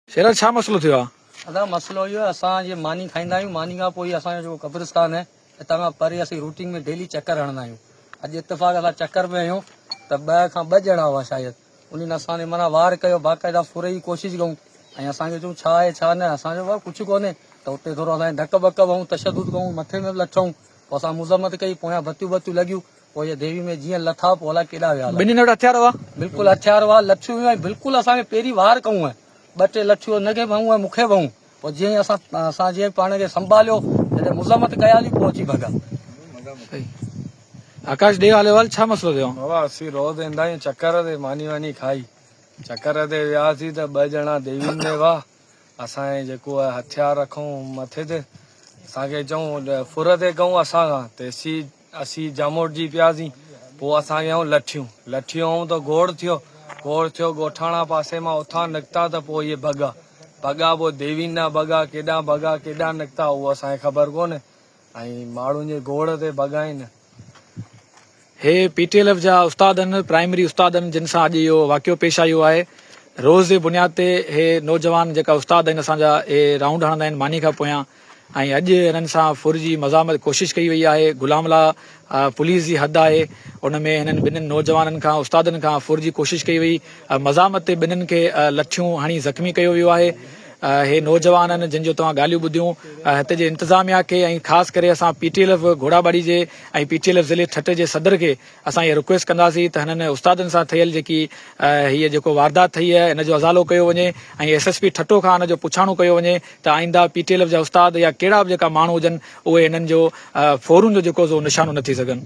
शहर छा मसलो थियो आहे? अदा मसलो इहो आहे, असां जे मानी खाईंदा आहियूं, मानी खां पोइ असांजो जेको क़ब्रिस्तान आहे हितां खां परे असीं रूटीन में डेली चक्कर हणंदा आहियूं। अॼु इतफ़ाक़ असां चक्कर में आहियूं त 2 खां 2 ॼणा हुआ शायदि, उन्हनि असांजे माना वार कयो, बाक़ाइदा फुरे जी कोशिशि कयूं ऐं असांखे चयूं छा आहे छा न, असांजो भाउ कुझु कोन्हे, त उते थोरो असां धक बक वहूं, तशदुद कयूं, मथे में लथऊं, पोइ असां मुज़मत कई, पोयां बतियूं लॻियूं, पोइ देवी में जीअं लथा पोइ अलाए केॾा विया। ॿिन्हिनि वटि हथियार हुआ? बिल्कुलु हथियार हुआ, लठियूं हुयूं ऐं बिल्कुलु असांखे पहिरीं वार कयूं ऐं 2 टे लठियूं हुनखे भऊं ऐं मूंखे भऊं, पोइ जीअं ई असां जीअं पाण खे संभालियो, जॾहिं मुज़मत कयाली पहुची भॻा। आकाश ॾे हाल छा मसलो थियो? बाबा असीं रोज़ ईंदा आहियूं चक्कर ते, मानी वानी खाई चक्कर ते वियासीं त 2 ॼणा देवीन में हुआ। असांजे जेको आहे हथियार रखूं मथे ते, असांखे चऊं फुर ते कयूं असां खां, त असीं जामोटिजी पियासीं। पोइ असांखे लठियूं ऐं त गोड़ थियो गोठाणा पासे मां, उथां निकिता त पोइ इहे भॻा पोइ देवीन जा भॻा केॾा निकिता उहो असांखे ख़बर कोन्हे, ऐं माण्हुनि जे गोड़ ते भॻा आहिनि। हे PTLF जा उस्ताद आहिनि, प्राइमरी उस्ताद आहिनि, जिन सां अॼु इहो वाक़ियो पेश आयो आहे। रोज़ जे बुनियाद ते हे नौजवान जेका उस्ताद आहिनि असांजा, हे राउंड हणंदा आहिनि मानी खां पोयां, ऐं अॼु हिननि सां फुर जी मज़ामत कोशिशि कई वई आहे। गुलामला पुलिस जी हद आहे, उन में हिननि 2 नौजवाननि खां उस्तादनि खां फुर जी कोशिशि कई वई। मज़ामत ते 2 खे लठियूं हणी ज़ख़्मी कयो वियो आहे। हे नौजवान आहिनि जिन जो तव्हां ॻाल्हियूं ॿुधियूं। हिते जे इंतिज़ामिया खे ऐं ख़ासि करे असां PTLF घोड़ाबाड़ी जे ऐं PTLF ज़िले ठट जे सदर खे असां इहा रिक्वेस्ट कंदासीं त हिननि उस्तादनि सां थियल जेकी हीअ जेको वारदात थी आहे हिन जो अज़ालो कयो वञे, ऐं SSP ठटो खां हिन जो पुछाणो कयो वञे त आईंदा PTLF जा उस्ताद या कहिड़ा बि जेका माण्हू हुजनि उहे हिननि जो फ़ौरुन जो जेको निशानो न थी सघनि।